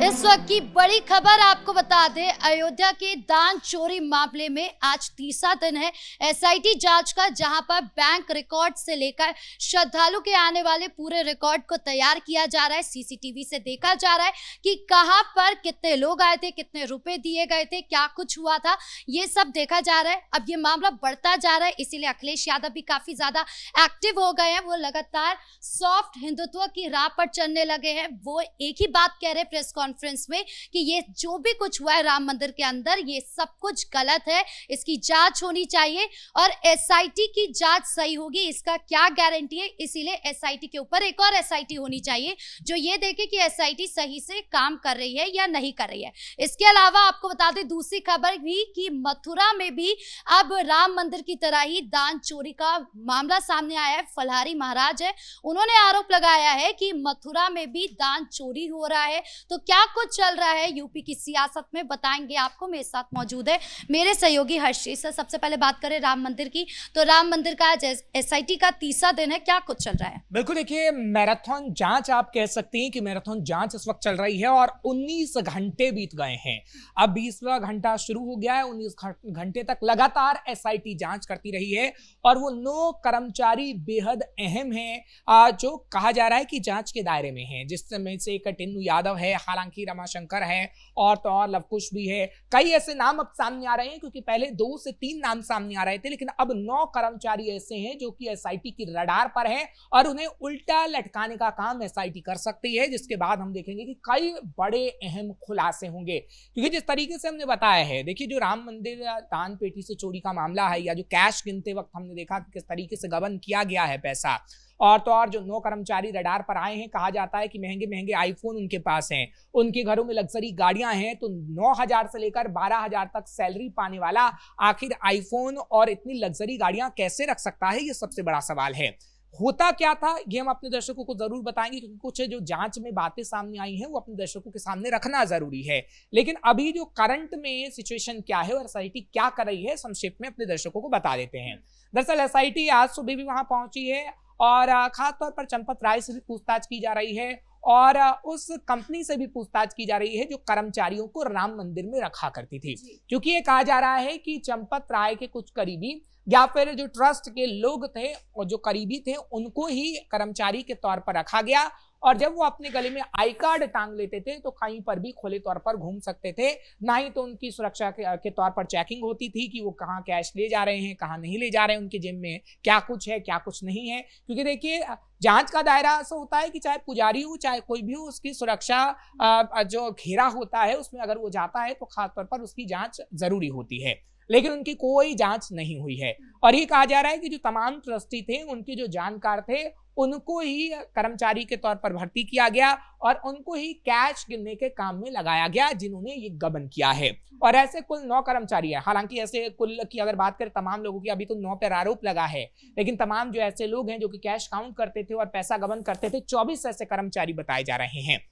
इस वक्त की बड़ी खबर आपको बता दें, अयोध्या के दान चोरी मामले में आज तीसरा दिन है एसआईटी जांच का, जहां पर बैंक रिकॉर्ड से लेकर श्रद्धालु के आने वाले पूरे रिकॉर्ड को तैयार किया जा रहा है। सीसीटीवी से देखा जा रहा है कि कहां पर कितने लोग आए थे, कितने रुपए दिए गए थे, क्या कुछ हुआ था, ये सब देखा जा रहा है। अब ये मामला बढ़ता जा रहा है, इसीलिए अखिलेश यादव भी काफी ज्यादा एक्टिव हो गए हैं। वो लगातार सॉफ्ट हिंदुत्व की राह पर चलने लगे हैं। वो एक ही बात कह रहे प्रेस कॉन्फ्रेंस में कि ये जो भी कुछ हुआ है राम मंदिर के अंदर, ये सब कुछ गलत है, इसकी जांच होनी चाहिए और एसआईटी की जांच सही होगी, इसका क्या गारंटी है। इसीलिए एसआईटी के ऊपर एक और एसआईटी होनी चाहिए जो ये देखे कि एसआईटी सही से काम कर रही है या नहीं कर रही है। इसके अलावा आपको बता दें दूसरी खबर भी कि मथुरा में भी अब राम मंदिर की तरह ही दान चोरी का मामला सामने आया है। फलहारी महाराज है, उन्होंने आरोप लगाया है कि मथुरा में भी दान चोरी हो रहा है। तो क्या कुछ चल रहा है यूपी की सियासत में, बताएंगे आपको। मेरे साथ मौजूद है मेरे सहयोगी हर्षित सर। सबसे पहले बात करें राम मंदिर की, तो राम मंदिर का आज एसआईटी का तीसरा दिन है, क्या कुछ चल रहा है? बिल्कुल, देखिए मैराथन जांच आप कह सकते हैं कि मैराथन जांच इस वक्त चल रही है और 19 घंटे बीत गए हैं। अब 20वां घंटा शुरू हो गया है। 19 घंटे तक लगातार एसआईटी जांच करती रही है और वो 9 कर्मचारी बेहद अहम हैं जो कहा जा रहा है कि जांच के दायरे में हैं, जिसमें से एक टिन्नू यादव है, हालांकि रमाशंकर है और तो और लवकुश भी है। कई ऐसे नाम अब सामने आ रहे हैं, क्योंकि पहले 2 से 3 नाम सामने आ रहे थे, लेकिन अब 9 कर्मचारी ऐसे हैं जो कि एसआईटी की रडार पर हैं और उन्हें उल्टा लटकाने का काम एसआईटी कर सकती है, जिसके बाद हम देखेंगे कि कई बड़े अहम खुलासे होंगे। क्योंकि जिस तरीके से हमने बताया है, देखिए जो राम मंदिर दान पेटी से चोरी का मामला है, या जो कैश गिनते वक्त हमने देखा कि किस तरीके से गबन किया गया है पैसा, और तो और जो 9 कर्मचारी रडार पर आए हैं, कहा जाता है कि महंगे महंगे आईफोन उनके पास हैं, उनके घरों में लग्जरी गाड़ियां हैं। तो 9,000 से लेकर 12,000 तक सैलरी पाने वाला आखिर आईफोन और इतनी लग्जरी गाड़ियां कैसे रख सकता है, ये सबसे बड़ा सवाल है। होता क्या था ये हम अपने दर्शकों को जरूर बताएंगे, क्योंकि कुछ जो जांच में बातें सामने आई हैं वो अपने दर्शकों के सामने रखना जरूरी है। लेकिन अभी जो करंट में सिचुएशन क्या है और एसआईटी क्या कर रही है, संक्षेप में अपने दर्शकों को बता देते हैं। दरअसल एसआईटी आज सुबह भी वहां पहुंची है और खासतौर पर चंपत राय से भी पूछताछ की जा रही है और उस कंपनी से भी पूछताछ की जा रही है जो कर्मचारियों को राम मंदिर में रखा करती थी। क्योंकि ये कहा जा रहा है कि चंपत राय के कुछ करीबी या फिर जो ट्रस्ट के लोग थे और जो करीबी थे, उनको ही कर्मचारी के तौर पर रखा गया और जब वो अपने गले में आई कार्ड टांग लेते थे तो कहीं पर भी खुले तौर पर घूम सकते थे। ना ही तो उनकी सुरक्षा के तौर पर चेकिंग होती थी कि वो कहाँ कैश ले जा रहे हैं, कहाँ नहीं ले जा रहे हैं, उनके जिम में क्या कुछ है क्या कुछ नहीं है। क्योंकि देखिए जांच का दायरा ऐसा होता है कि चाहे पुजारी हो चाहे कोई भी हो, उसकी सुरक्षा जो घेरा होता है उसमें अगर वो जाता है तो खासतौर पर उसकी जांच जरूरी होती है। लेकिन उनकी कोई जांच नहीं हुई है और ये कहा जा रहा है कि जो तमाम ट्रस्टी थे, उनके जो जानकार थे, उनको ही कर्मचारी के तौर पर भर्ती किया गया और उनको ही कैश गिनने के काम में लगाया गया जिन्होंने ये गबन किया है। और ऐसे कुल 9 कर्मचारी है। हालांकि ऐसे कुल की अगर बात करें तमाम लोगों की, अभी तो 9 पर आरोप लगा है, लेकिन तमाम जो ऐसे लोग हैं जो कि कैश काउंट करते थे और पैसा गबन करते थे, 24 ऐसे कर्मचारी बताए जा रहे हैं।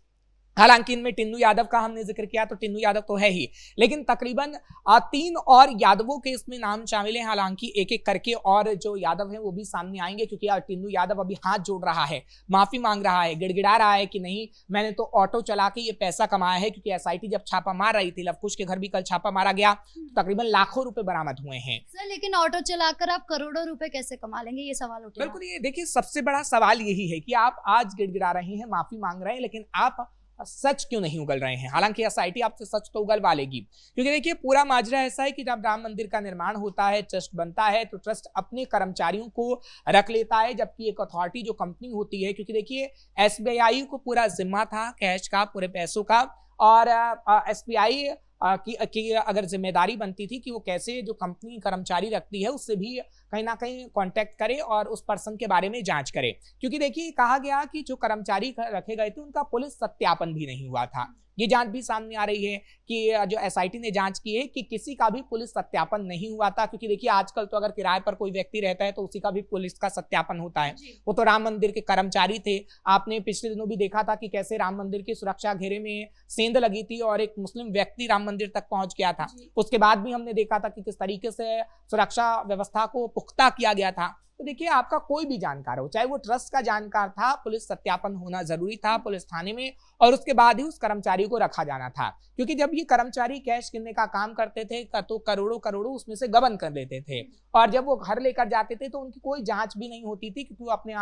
हालांकि इनमें टिन्नू यादव का हमने जिक्र किया तो टिन्नू यादव तो है ही, लेकिन तकरीबन 3 और यादवों के इसमें नाम शामिल हैं। हालांकि एक एक करके और जो यादव हैं वो भी सामने आएंगे, क्योंकि टिन्नू यादव अभी हाथ जोड़ रहा है, माफी मांग रहा है, गिड़गिड़ा रहा है कि नहीं मैंने तो ऑटो चला के ये पैसा कमाया है। क्योंकि एसआईटी जब छापा मार रही थी, लवकुश के घर भी कल छापा मारा गया, तकरीबन लाखों रुपए बरामद हुए हैं। सर लेकिन ऑटो चलाकर आप करोड़ों रुपए कैसे कमा लेंगे, ये सवाल उठेगा। बिल्कुल, ये देखिए सबसे बड़ा सवाल यही है कि आप आज गिड़गिड़ा रहे हैं, माफी मांग रहे हैं, लेकिन आप सच क्यों नहीं उगल रहे हैं। हालांकि एसआईटी आपसे सच तो उगलवा लेगी, क्योंकि देखिए पूरा माजरा ऐसा है कि जब राम मंदिर का निर्माण होता है, ट्रस्ट बनता है, तो ट्रस्ट अपने कर्मचारियों को रख लेता है, जबकि एक अथॉरिटी जो कंपनी होती है, क्योंकि देखिए एसबीआई को पूरा जिम्मा था कैश का, पूरे पैसों का, और एसबीआई की अगर जिम्मेदारी बनती थी कि वो कैसे जो कंपनी कर्मचारी रखती है उससे भी कहीं ना कहीं कांटेक्ट करे और उस पर्सन के बारे में जांच करे। क्योंकि देखिए कहा गया कि जो कर्मचारी रखे गए थे उनका पुलिस सत्यापन भी नहीं हुआ था। ये जांच भी सामने आ रही है कि जो एसआईटी ने जांच की है कि किसी का भी पुलिस सत्यापन नहीं हुआ था। क्योंकि देखिए आजकल तो अगर किराए पर कोई व्यक्ति रहता है तो उसी का भी पुलिस का सत्यापन होता है। वो तो राम मंदिर के कर्मचारी थे। आपने पिछले दिनों भी देखा था कि कैसे राम मंदिर की सुरक्षा घेरे में सेंध लगी थी और एक मुस्लिम व्यक्ति राम मंदिर तक पहुंच गया था। उसके बाद भी हमने देखा था कि किस तरीके से सुरक्षा व्यवस्था को पुख्ता किया गया था। तो देखिए आपका कोई भी जानकार हो, चाहे वो ट्रस्ट का जानकार था, पुलिस सत्यापन होना जरूरी था पुलिस थाने में, और उसके बाद ही उस कर्मचारी को रखा जाना था। क्योंकि जब ये कर्मचारी कैश गिनने का काम करते थे तो करोड़ों करोड़ों उसमें से गबन कर लेते थे, और जब वो घर लेकर जाते थे तो उनकी कोई जांच भी नहीं होती थी, क्योंकि वो अपने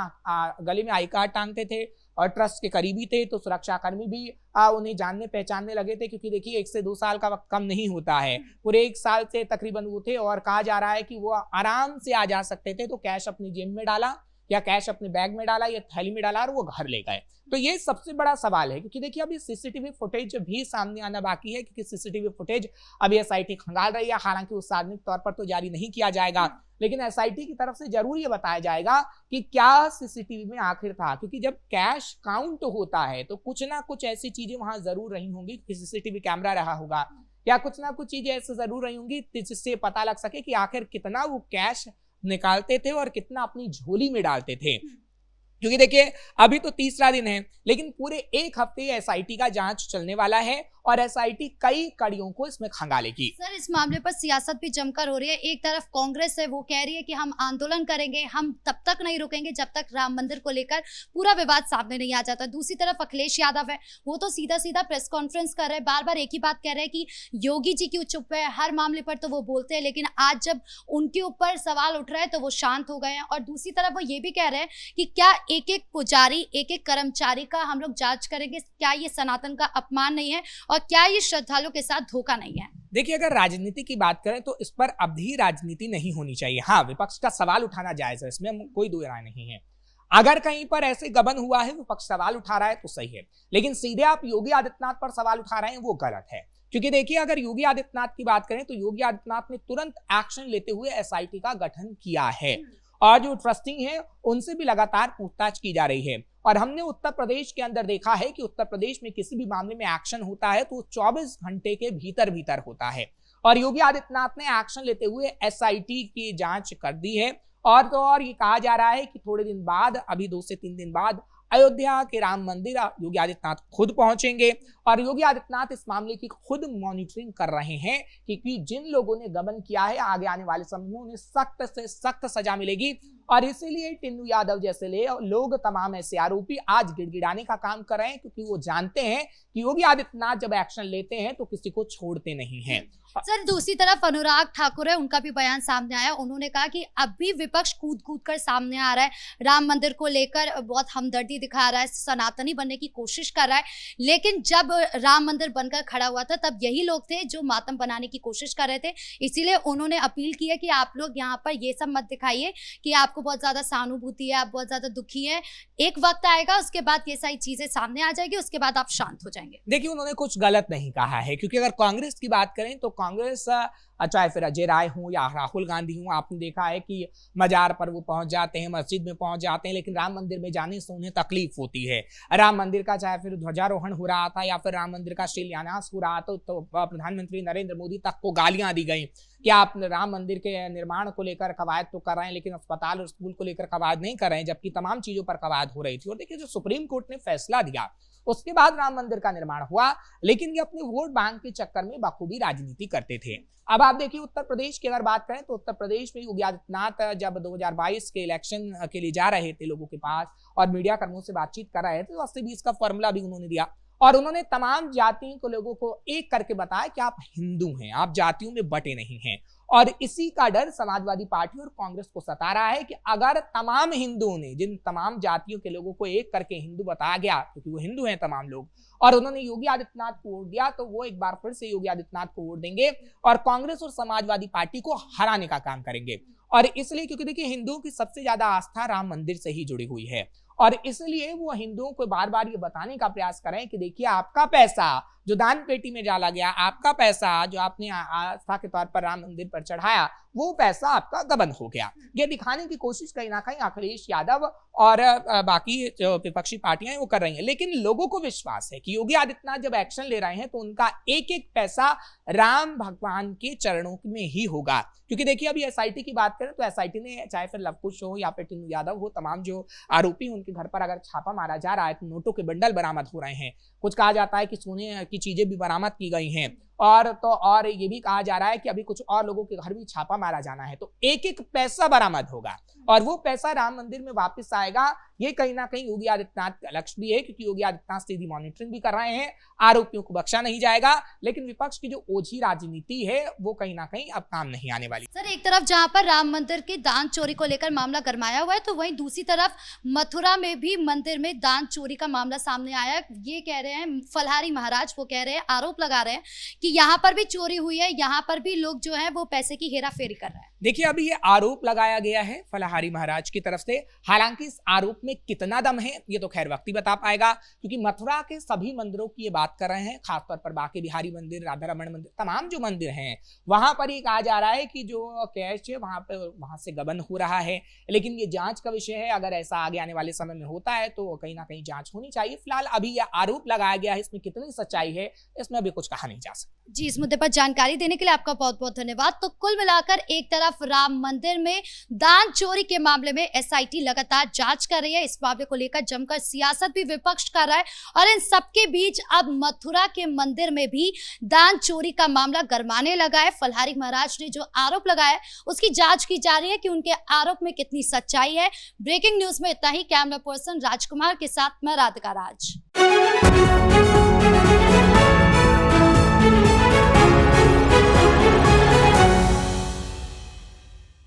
गले में आई कार्ड टांगते थे और ट्रस्ट के करीबी थे, तो सुरक्षाकर्मी भी उन्हें जानने पहचानने लगे थे। क्योंकि देखिए 1 से 2 साल का वक्त कम नहीं होता है, पूरे 1 साल से तकरीबन वो थे, और कहा जा रहा है कि वो आराम से आ जा सकते थे। तो कैश अपनी जेब में डाला या कैश अपने बैग में डाला या थैली में डाला और वो घर ले गए। तो ये सबसे बड़ा सवाल है, क्योंकि देखिए अभी सीसीटीवी फुटेज भी सामने आना बाकी है, क्योंकि सीसीटीवी फुटेज अभी एसआईटी खंगाल रही है। हालांकि उस सार्वजनिक तौर पर तो जारी नहीं किया जाएगा, लेकिन एसआईटी की तरफ से जरूर ये बताया जाएगा कि क्या सीसीटीवी में आखिर था। क्योंकि जब कैश काउंट होता है तो कुछ ना कुछ ऐसी चीजें वहां जरूर रही होंगी, सीसीटीवी कैमरा रहा होगा या कुछ ना कुछ चीजें ऐसे जरूर रही होंगी जिससे पता लग सके कि आखिर कितना वो कैश निकालते थे और कितना अपनी झोली में डालते थे। क्योंकि देखिए अभी तो तीसरा दिन है, लेकिन पूरे 1 हफ्ते एसआईटी का जांच चलने वाला है और एसआईटी कई कड़ियों को इसमें खंगालेगी। सर, इस मामले पर सियासत भी जमकर हो रही है। एक तरफ कांग्रेस है, वो कह रही है कि हम आंदोलन करेंगे, हम तब तक नहीं रुकेंगे जब तक राम मंदिर को लेकर पूरा विवाद सामने नहीं आ जाता। दूसरी तरफ अखिलेश यादव है, वो तो सीधा सीधा प्रेस कॉन्फ्रेंस कर रहे हैं, बार बार एक ही बात कह रहे हैं कि योगी जी क्यों चुप है, हर मामले पर तो वो बोलते हैं, लेकिन आज जब उनके ऊपर सवाल उठ रहा है तो वो शांत हो गए हैं। और दूसरी तरफ वो ये भी कह रहे हैं कि क्या एक एक पुजारी, एक एक कर्मचारी का हम लोग जांच करेंगे, क्या ये सनातन का अपमान नहीं है और क्या ये श्रद्धालुओं के साथ धोखा नहीं है। देखिए अगर राजनीति की बात करें तो इस पर अभी राजनीति नहीं होनी चाहिए। हाँ, विपक्ष का सवाल उठाना जायज है, इसमें कोई दो राय नहीं है। अगर कहीं पर ऐसे गबन हुआ है, विपक्ष सवाल उठा रहा है तो सही है, लेकिन सीधे आप योगी आदित्यनाथ पर सवाल उठा रहे हैं, वो गलत है। क्योंकि देखिए अगर योगी आदित्यनाथ की बात करें तो योगी आदित्यनाथ ने तुरंत एक्शन लेते हुए एसआईटी का गठन किया है, और जो ट्रस्टिंग है उनसे भी लगातार पूछताछ की जा रही है। और हमने उत्तर प्रदेश के अंदर देखा है कि उत्तर प्रदेश में किसी भी मामले में एक्शन होता है तो 24 घंटे के भीतर भीतर होता है, और योगी आदित्यनाथ ने एक्शन लेते हुए एसआईटी की जांच कर दी है। और तो और ये कहा जा रहा है कि थोड़े दिन बाद, अभी 2 से 3 दिन बाद अयोध्या के राम मंदिर योगी आदित्यनाथ खुद पहुंचेंगे, और योगी आदित्यनाथ इस मामले की खुद मॉनिटरिंग कर रहे हैं कि जिन लोगों ने गबन किया है आगे आने वाले समय में उन्हें सख्त से सख्त सजा मिलेगी। और इसीलिए टिन्नू यादव जैसे लोग, तमाम ऐसे आरोपी आज गिड़गिड़ाने का काम कर रहे हैं, क्योंकि वो जानते हैं कि योगी आदित्यनाथ जब एक्शन लेते हैं तो किसी को छोड़ते नहीं हैं। सर, दूसरी तरफ अनुराग ठाकुर है, उनका भी बयान सामने आया। उन्होंने कहा कि अभी विपक्ष कूद कूद कर सामने आ रहा है, राम मंदिर को लेकर बहुत हमदर्दी दिखा रहा है, सनातनी बनने की कोशिश कर रहा है, लेकिन जब राम मंदिर बनकर खड़ा हुआ था तब यही लोग थे जो मातम बनाने की कोशिश कर रहे थे। इसीलिए उन्होंने अपील की है कि आप लोग यहाँ पर ये सब मत दिखाइए कि आपको बहुत ज्यादा सहानुभूति है, आप बहुत ज्यादा दुखी हैं। एक वक्त आएगा, उसके बाद ये सारी चीजें सामने आ जाएगी, उसके बाद आप शांत हो जाएंगे। देखिए उन्होंने कुछ गलत नहीं कहा है, क्योंकि अगर कांग्रेस की बात करें तो कांग्रेस, चाहे फिर अजय राय हो या राहुल गांधी हो, आपने देखा है कि मजार पर वो पहुंच जाते हैं, मस्जिद में पहुंच जाते हैं, लेकिन राम मंदिर में जाने से उन्हें तकलीफ होती है। राम मंदिर का चाहे फिर ध्वजारोहण हो रहा था या फिर राम मंदिर का शिलान्यास हो रहा था तो प्रधानमंत्री नरेंद्र मोदी तक को गालियां दी गई कि आप राम मंदिर के निर्माण को लेकर कवायद तो कर रहे हैं, लेकिन अस्पताल और स्कूल को लेकर कवायद नहीं कर रहे हैं, जबकि तमाम चीजों पर कवायद हो रही थी। और देखिए जो सुप्रीम कोर्ट ने फैसला दिया उसके बाद राम मंदिर का निर्माण हुआ, लेकिन ये अपने वोट बैंक के चक्कर में बखूबी राजनीति करते थे। अब आप देखिए उत्तर प्रदेश की अगर बात करें तो उत्तर प्रदेश में योगी आदित्यनाथ जब 2022 के इलेक्शन के लिए जा रहे थे लोगों के पास और मीडिया कर्मियों से बातचीत कर रहे थे, तो 80-20 का फॉर्मूला भी उन्होंने दिया, और उन्होंने तमाम जातियों को, लोगों को एक करके बताया कि आप हिंदू हैं, आप जातियों में बटे नहीं हैं। और इसी का डर समाजवादी पार्टी और कांग्रेस को सता रहा है कि अगर तमाम हिंदुओं ने, जिन तमाम जातियों के लोगों को एक करके हिंदू बताया गया, क्योंकि वो हिंदू हैं तमाम लोग, और उन्होंने योगी आदित्यनाथ को वोट दिया, तो वो एक बार फिर से योगी आदित्यनाथ को वोट देंगे और कांग्रेस और समाजवादी पार्टी को हराने का काम करेंगे। और इसलिए क्योंकि देखिए हिंदुओं की सबसे ज्यादा आस्था राम मंदिर से ही जुड़ी हुई है, और इसलिए वो हिंदुओं को बार बार ये बताने का प्रयास करें कि देखिए आपका पैसा जो दान पेटी में डाला गया, आपका पैसा जो आपने आस्था के तौर पर राम मंदिर पर चढ़ाया, वो पैसा आपका गबन हो गया। ये दिखाने की कोशिश कहीं ना कहीं अखिलेश यादव और बाकी जो विपक्षी पार्टियां हैं वो कर रही हैं। लेकिन लोगों को विश्वास है कि योगी आदित्यनाथ जब एक्शन ले रहे हैं तो उनका एक एक पैसा राम भगवान के चरणों में ही होगा। क्योंकि देखिए अभी एसआईटी की बात करें तो एसआईटी ने, चाहे फिर लवकुश हो या फिर टिन्नू यादव हो, तमाम जो आरोपी उनके घर पर अगर छापा मारा जा रहा है तो नोटों के बंडल बरामद हो रहे हैं। कुछ कहा जाता है कि सोने की चीजें भी बरामद की गई हैं, और ये भी कहा जा रहा है कि अभी कुछ और लोगों के घर भी छापा मारा जाना है। तो एक एक पैसा बरामद होगा और वो पैसा राम मंदिर में वापस आएगा। ये कहीं ना कहीं योगी आदित्यनाथ का लक्ष्य भी है, क्योंकि योगी आदित्यनाथ सीधी मॉनिटरिंग भी कर रहे हैं। आरोपियों को बख्शा नहीं जाएगा, लेकिन विपक्ष की जो ओझी राजनीति है वो कहीं ना कहीं अब काम नहीं आने वाली। सर, एक तरफ जहां पर राम मंदिर के दान चोरी को लेकर मामला गरमाया हुआ है, तो वहीं दूसरी तरफ मथुरा में भी मंदिर में दान चोरी का मामला सामने आया। ये कह रहे हैं फलहारी महाराज, वो कह रहे हैं, आरोप लगा रहे हैं कि यहाँ पर भी चोरी हुई है, यहाँ पर भी लोग जो है वो पैसे की हेराफेरी कर रहे हैं। देखिए, अभी ये आरोप लगाया गया है फलहारी महाराज की तरफ से। हालांकि इस आरोप में कितना दम है ये तो खैर वक्त ही बता पाएगा, क्योंकि मथुरा के सभी मंदिरों की ये बात कर रहे हैं, खासतौर पर बांके बिहारी मंदिर, राधा रमण मंदिर, तमाम जो मंदिर हैं वहां पर ये कहा जा रहा है कि जो कैश है वहां से गबन हो रहा है। लेकिन ये जांच का विषय है, अगर ऐसा आगे आने वाले समय में होता है तो कहीं ना कहीं जांच होनी चाहिए। फिलहाल अभी ये आरोप लगाया गया है, इसमें कितनी सच्चाई है इसमें अभी कुछ कहा नहीं जा सकता। जी, इस मुद्दे पर जानकारी देने के लिए आपका बहुत बहुत धन्यवाद। तो कुल मिलाकर एक तरफ राम मंदिर में दान चोरी के मामले में एसआईटी लगातार जांच कर रही है, इस मामले को लेकर जमकर सियासत भी विपक्ष कर रहा है, और इन सबके बीच अब मथुरा के मंदिर में भी दान चोरी का मामला गरमाने लगा है। फलहारी महाराज ने जो आरोप लगाया उसकी जांच की जा रही है कि उनके आरोप में कितनी सच्चाई है। ब्रेकिंग न्यूज में इतना ही। कैमरा पर्सन राजकुमार के साथ मैं राधिका राज।